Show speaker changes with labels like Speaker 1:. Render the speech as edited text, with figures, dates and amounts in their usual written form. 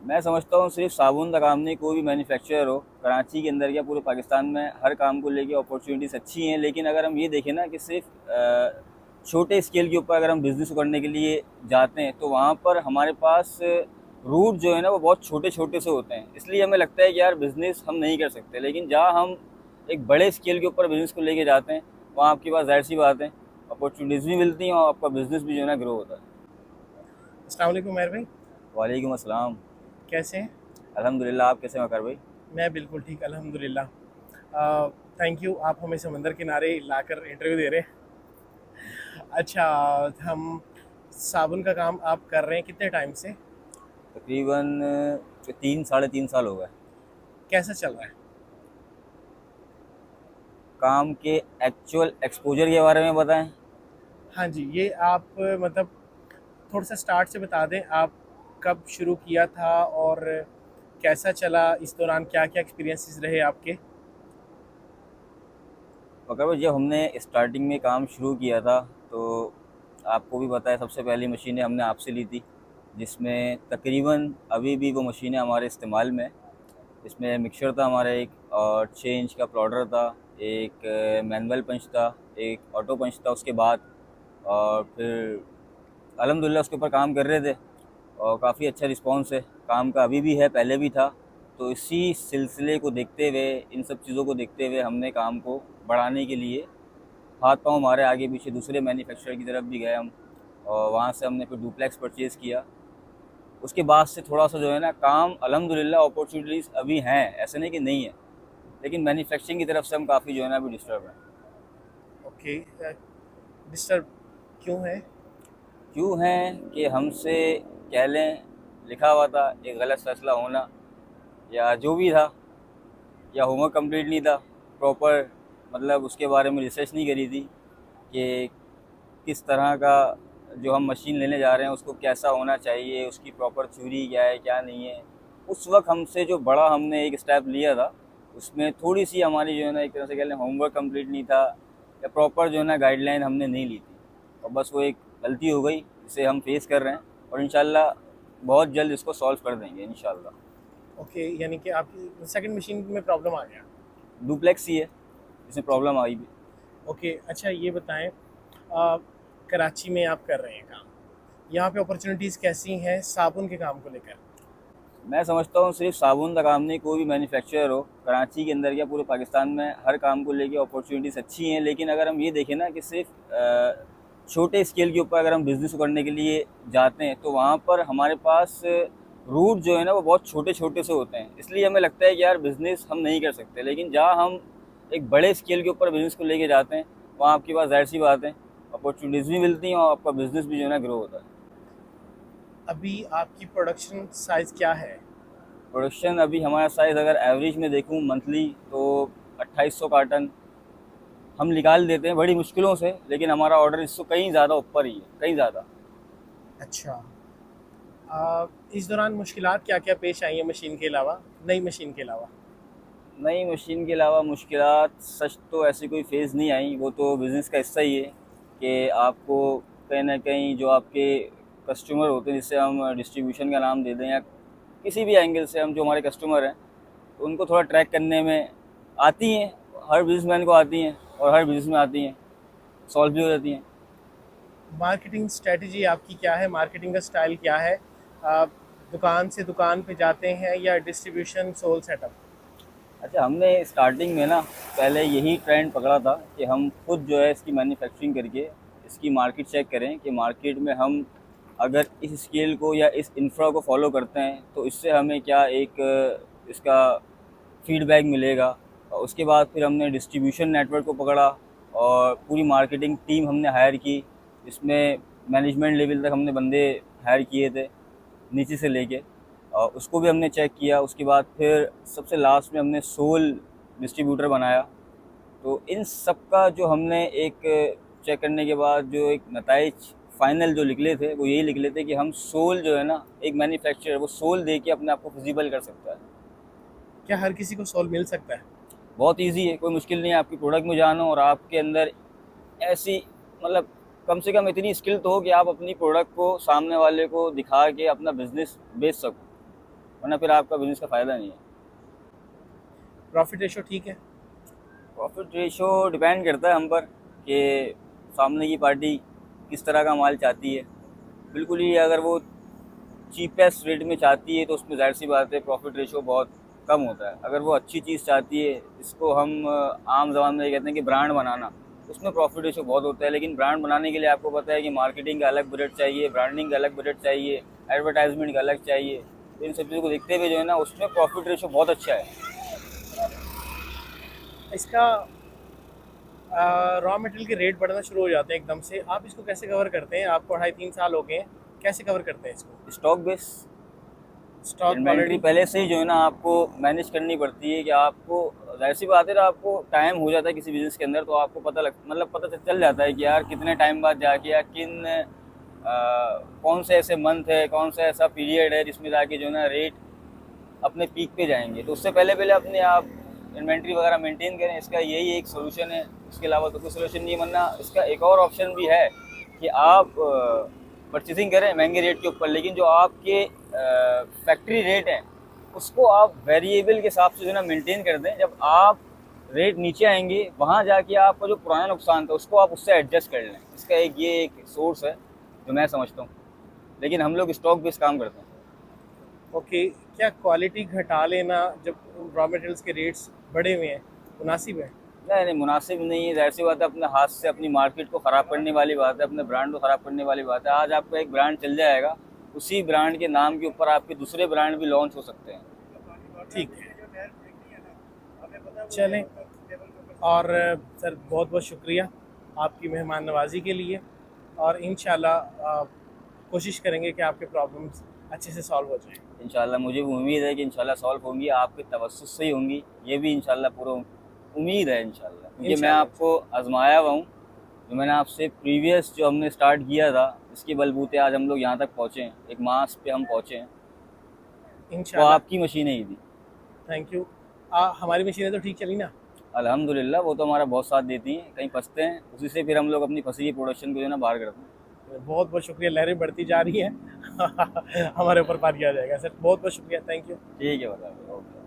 Speaker 1: मैं समझता हूँ सिर्फ साबुन का काम नहीं, कोई भी मैन्युफैक्चरर हो कराची के अंदर या पूरे पाकिस्तान में, हर काम को लेके अपॉर्चुनिटीज़ अच्छी हैं। लेकिन अगर हम ये देखें ना कि सिर्फ छोटे स्केल के ऊपर अगर हम बिज़नेस करने के लिए जाते हैं तो वहाँ पर हमारे पास रूट जो है ना वो बहुत छोटे छोटे से होते हैं। इसलिए हमें लगता है कि यार बिज़नेस हम नहीं कर सकते। लेकिन जहाँ हम एक बड़े स्केल के ऊपर बिज़नेस को लेके जाते हैं वहाँ आपके पास ज़ाहिर सी बात है अपॉर्चुनिटीज़ भी मिलती हैं और आपका बिज़नेस भी जो है ना ग्रो होता है।
Speaker 2: अस्सलाम वालेकुम मेहर भाई।
Speaker 1: वालेकुम अस्सलाम।
Speaker 2: कैसे हैं?
Speaker 1: अल्हम्दुलिल्लाह, आप कैसे हैं वकार भाई?
Speaker 2: मैं बिल्कुल ठीक अल्हम्दुलिल्लाह। थैंक यू, आप हमें समंदर किनारे लाकर इंटरव्यू दे रहे हैं। अच्छा, हम साबुन का काम आप कर रहे हैं कितने टाइम से?
Speaker 1: तकरीबन 3 साढ़े 3 साल हो गए।
Speaker 2: कैसा चल रहा है?
Speaker 1: काम के एक्चुअल एक्सपोजर के बारे में बताएं।
Speaker 2: हाँ जी, ये आप मतलब थोड़ा सा स्टार्ट से बता दें, आप कब शुरू किया था और कैसा चला, इस दौरान क्या क्या एक्सपीरियंसेस रहे आपके?
Speaker 1: वकार भाई, जब हमने स्टार्टिंग में काम शुरू किया था तो आपको भी पता है सबसे पहली मशीनें हमने आपसे ली थी, जिसमें तकरीबन अभी भी वो मशीनें हमारे इस्तेमाल में हैं। इसमें मिक्सर था हमारा एक, और चेंज का प्लॉटर था, एक मैनुअल पंच था, एक ऑटो पंच था उसके बाद। और फिर अल्हम्दुलिल्लाह उसके ऊपर काम कर रहे थे और काफ़ी अच्छा रिस्पॉन्स है काम का, अभी भी है, पहले भी था। तो इसी सिलसिले को देखते हुए, इन सब चीज़ों को देखते हुए हमने काम को बढ़ाने के लिए हाथ पांव मारे आगे पीछे, दूसरे मैन्युफैक्चरर की तरफ भी गए हम, और वहाँ से हमने फिर डुप्लेक्स परचेज़ किया। उसके बाद से थोड़ा सा जो है ना काम अल्हम्दुलिल्लाह अपॉर्चुनिटीज़ अभी हैं, ऐसे नहीं कि नहीं है। लेकिन मैन्युफैक्चरिंग की तरफ से हम काफ़ी जो है ना अभी डिस्टर्ब हैं।
Speaker 2: ओके। डिस्टर्ब क्यों है?
Speaker 1: क्यों हैं कि हमसे कह लें लिखा हुआ था एक गलत फ़ैसला होना, या जो भी था, या होमवर्क कंप्लीट नहीं था प्रॉपर, मतलब उसके बारे में रिसर्च नहीं करी थी कि किस तरह का जो हम मशीन लेने जा रहे हैं उसको कैसा होना चाहिए, उसकी प्रॉपर थ्योरी क्या है क्या नहीं है। उस वक्त हमसे जो बड़ा हमने एक स्टेप लिया था उसमें थोड़ी सी हमारी जो है ना एक तरह से कह लें होमवर्क कंप्लीट नहीं था, या प्रॉपर जो है ना गाइडलाइन हमने नहीं ली थी, और बस वो एक गलती हो गई जिसे हम फेस कर रहे हैं, और इंशाल्लाह बहुत जल्द इसको सॉल्व कर देंगे इंशाल्लाह।
Speaker 2: ओके, यानी कि आपकी सेकंड मशीन में प्रॉब्लम आ गया।
Speaker 1: डुप्लेक्स ही है जिसमें प्रॉब्लम आई भी।
Speaker 2: ओके, अच्छा ये बताएं, कराची में आप कर रहे हैं काम, यहाँ पे अपॉर्चुनिटीज़ कैसी हैं साबुन के काम को लेकर?
Speaker 1: मैं समझता हूँ सिर्फ साबुन का काम नहीं, कोई भी मैन्युफैक्चरर हो कराची के अंदर या पूरे पाकिस्तान में, हर काम को लेके अपॉर्चुनिटीज़ अच्छी हैं। लेकिन अगर हम ये देखें ना कि सिर्फ छोटे स्केल के ऊपर अगर हम बिज़नेस करने के लिए जाते हैं तो वहाँ पर हमारे पास रूट जो है ना वो बहुत छोटे छोटे से होते हैं। इसलिए हमें लगता है कि यार बिज़नेस हम नहीं कर सकते। लेकिन जहाँ हम एक बड़े स्केल के ऊपर बिज़नेस को लेके जाते हैं वहाँ आपके पास ज़ाहिर सी बात है अपॉर्चुनिटीज़ भी मिलती हैं और आपका बिज़नेस भी जो है ना ग्रो होता है।
Speaker 2: अभी आपकी प्रोडक्शन साइज़ क्या है?
Speaker 1: प्रोडक्शन अभी हमारा साइज़ अगर एवरेज में देखूँ मंथली तो 2800 कार्टन हम निकाल देते हैं बड़ी मुश्किलों से, लेकिन हमारा ऑर्डर इससे कहीं ज़्यादा ऊपर ही है, कहीं ज़्यादा।
Speaker 2: अच्छा। इस दौरान मुश्किलात क्या क्या पेश आई हैं मशीन के अलावा, नई मशीन के अलावा?
Speaker 1: नई मशीन के अलावा मुश्किलात सच तो ऐसी कोई फेज़ नहीं आई, वो तो बिज़नेस का हिस्सा ही है कि आपको कहीं ना कहीं जो आपके कस्टमर होते हैं, जिससे हम डिस्ट्रीब्यूशन का नाम दे दें या किसी भी एंगल से हम जो हमारे कस्टमर हैं तो उनको थोड़ा ट्रैक करने में आती हैं, हर बिजनेसमैन को आती हैं और हर बिज़नेस में आती हैं, सॉल्व भी हो जाती हैं।
Speaker 2: मार्केटिंग स्ट्रेटजी आपकी क्या है? मार्केटिंग का स्टाइल क्या है? आप दुकान से दुकान पे जाते हैं या डिस्ट्रीब्यूशन सोल सेटअप?
Speaker 1: अच्छा, हमने स्टार्टिंग में ना पहले यही ट्रेंड पकड़ा था कि हम खुद जो है इसकी मैन्युफैक्चरिंग करके इसकी मार्केट चेक करें कि मार्केट में हम अगर इस स्केल को या इस इंफ्रा को फॉलो करते हैं तो इससे हमें क्या एक इसका फीडबैक मिलेगा। और उसके बाद फिर हमने डिस्ट्रीब्यूशन नेटवर्क को पकड़ा और पूरी मार्केटिंग टीम हमने हायर की। इसमें मैनेजमेंट लेवल तक हमने बंदे हायर किए थे, नीचे से लेके, और उसको भी हमने चेक किया। उसके बाद फिर सबसे लास्ट में हमने सोल डिस्ट्रीब्यूटर बनाया। तो इन सब का जो हमने एक चेक करने के बाद जो एक नताइज फाइनल जो निकले थे वो यही निकले थे कि हम सोल जो है ना, एक मैन्युफैक्चरर वो सोल दे के अपने आप को फिजिबल कर सकता है।
Speaker 2: क्या हर किसी को सोल मिल सकता है?
Speaker 1: बहुत ईजी है, कोई मुश्किल नहीं है। आपकी प्रोडक्ट में जानो और आपके अंदर ऐसी, मतलब कम से कम इतनी स्किल तो हो कि आप अपनी प्रोडक्ट को सामने वाले को दिखा के अपना बिजनेस बेच सको। वरना फिर आपका बिजनेस का फ़ायदा नहीं है।
Speaker 2: प्रॉफिट रेशो ठीक है?
Speaker 1: प्रॉफिट रेशो डिपेंड करता है हम पर कि सामने की पार्टी किस तरह का माल चाहती है। बिल्कुल ही अगर वो चीपेस्ट रेट में चाहती है तो उसमें ज़ाहिर सी बात है प्रॉफिट रेशो बहुत कम होता है। अगर वो अच्छी चीज़ चाहती है, इसको हम आम ज़बान में ये कहते हैं कि ब्रांड बनाना, उसमें प्रॉफिट रेशो बहुत होता है। लेकिन ब्रांड बनाने के लिए आपको पता है कि मार्केटिंग का अलग बजट चाहिए, ब्रांडिंग का अलग बजट चाहिए, एडवर्टाइजमेंट का अलग चाहिए। तो इन सब चीज़ों को देखते हुए जो है ना, उसमें प्रॉफिट रेशो बहुत अच्छा है।
Speaker 2: इसका रॉ मटेरियल के रेट बढ़ना शुरू हो जाते हैं एकदम से, आप इसको कैसे कवर करते हैं? आपको 2.5-3 साल हो गए हैं, कैसे कवर करते हैं इसको?
Speaker 1: Stock base
Speaker 2: stock
Speaker 1: inventory
Speaker 2: already
Speaker 1: पहले से ही जो है ना आपको मैनेज करनी पड़ती है कि आपको ज़ाहिर सी बात है ना, आपको टाइम हो जाता है किसी बिज़नेस के अंदर, तो आपको पता चल जाता है कि यार कितने टाइम बाद जाके या कौन से ऐसे मंथ है, कौन सा ऐसा पीरियड है जिसमें जाके जो है ना रेट अपने पीक पे जाएंगे। तो उससे पहले पहले अपने आप इन्वेंट्री वगैरह मेंटेन करें, इसका यही एक सोल्यूशन है। इसके अलावा तो कोई सोल्यूशन नहीं है। वरना इसका एक और ऑप्शन भी है कि आप परचेजिंग करें महंगे रेट के ऊपर, लेकिन जो आपके फैक्ट्री रेट हैं उसको आप वेरिएबल के हिसाब से जो है ना मेंटेन कर दें। जब आप रेट नीचे आएंगे वहाँ जाके आपका जो पुराना नुकसान था उसको आप उससे एडजस्ट कर लें। इसका एक सोर्स है जो मैं समझता हूँ। लेकिन हम लोग स्टॉक बेस्ड काम करते हैं।
Speaker 2: ओके, क्या क्वालिटी घटा लेना जब रॉ मटेरियल्स के रेट्स बढ़े हुए हैं मुनासिब है?
Speaker 1: नहीं नहीं, मुनासिब नहीं है। ज़ाहिर सी बात है, अपने हाथ से अपनी मार्केट को ख़राब करने वाली बात है, अपने ब्रांड को ख़राब करने वाली बात है। आज आपका एक ब्रांड चल जाएगा, उसी ब्रांड के नाम के ऊपर आपके दूसरे ब्रांड भी लॉन्च हो सकते हैं।
Speaker 2: ठीक है, चलें। और सर बहुत बहुत शुक्रिया आपकी मेहमान नवाजी के लिए, और इंशाल्लाह कोशिश करेंगे कि आपके प्रॉब्लम्स अच्छे से सॉल्व हो जाएं।
Speaker 1: इंशाल्लाह मुझे भी उम्मीद है कि इंशाल्लाह सॉल्व होंगी, आपके तवस्सुस से ही होंगी। ये भी इंशाल्लाह पूरा उम्मीद है इंशाल्लाह, क्योंकि मैं
Speaker 2: इंशाल्लाह।
Speaker 1: आपको आजमाया हुआ हूँ। जो मैंने आपसे प्रीवियस जो हमने स्टार्ट किया था, इसके बलबूते आज हम लोग यहाँ तक पहुँचे हैं, एक मास पे हम पहुँचे हैं। वो
Speaker 2: इंशाल्लाह।
Speaker 1: आपकी मशीनें ही थी।
Speaker 2: Thank you. हमारी मशीनें तो ठीक चली ना?
Speaker 1: अल्हम्दुलिल्लाह, वो तो हमारा बहुत साथ देती हैं। कहीं फंसते हैं, उसी से फिर हम लोग अपनी फंसी हुई प्रोडक्शन को जो है ना बाहर करते हैं।
Speaker 2: बहुत बहुत शुक्रिया, लहरें बढ़ती जा रही हैं हमारे ऊपर पार किया जाएगा सर, बहुत बहुत शुक्रिया, थैंक यू।
Speaker 1: ठीक है, बता ओके।